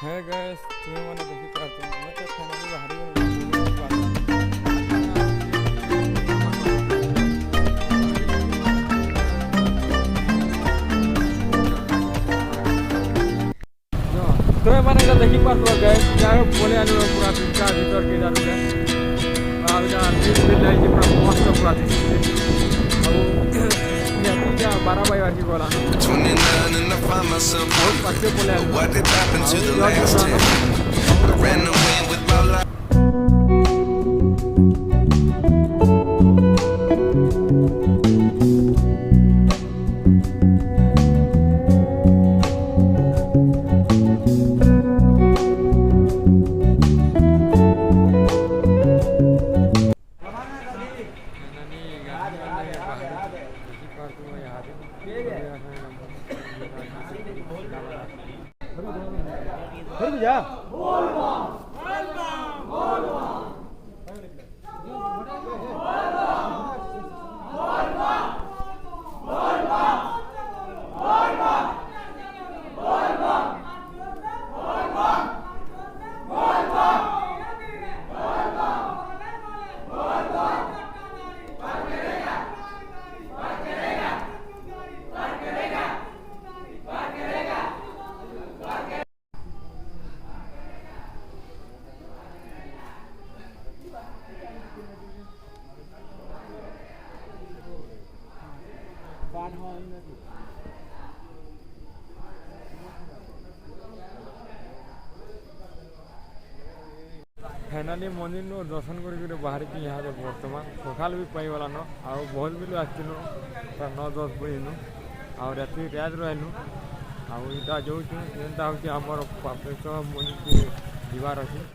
है गैस तुम्हें मैंने देखी पाते हैं मैं तो फाइनली बाहरी तुम्हें मैंने इधर देखी पाते हो गैस क्या बोले आने में पूरा बिनका भीतर के इधर उधर और इधर नींद मिल रही है पूरा मस्त पूरा और क्या 12 बाई की बोला बहुत पक्के बोले what did happen to the last 10 I ran away with my life finally मंदिर दर्शन कर बाहर की यहाँ बर्तमान सकाल भी पाईगला न आ बहुत भी आसनु 9-10 बजे आ राति राज रहलु आटा जो जेनटा हूँ आमर पापेश्वर मंदिर के जीवार अच्छे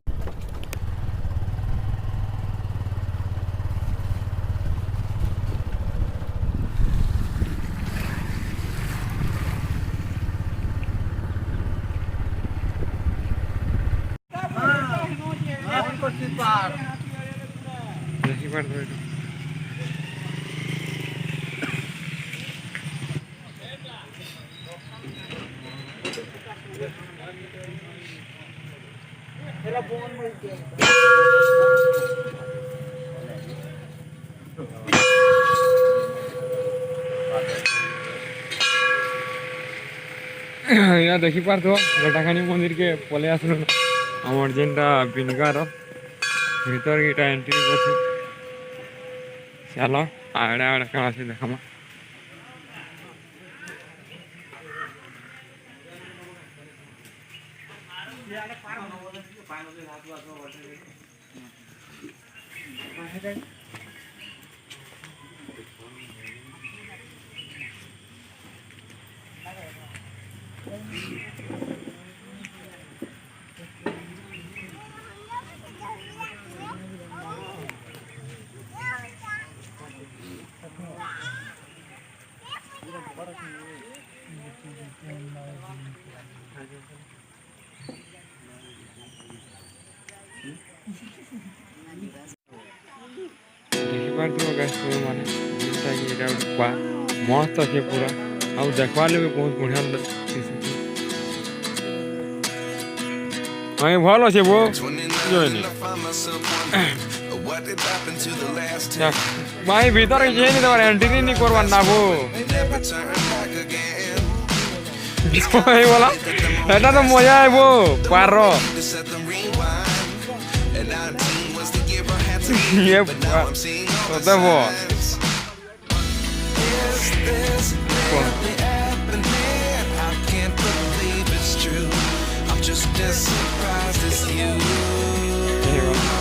यहाँ देखी पार्थ गटाखानी मंदिर के पले आसलु आमर जेनटा बिनकार भीतर इटा एंट्री कर चलो आड़े आड़े कहाँ से देखा माने मस्त अच्छे पूरा और देखवा भी बहुत बढ़िया भल अच्छे वो भाई भीतर एंट्री नहीं करवार ना वो बोला এটা তো মজা আইব পার ये तो वो I'm just as surprised as you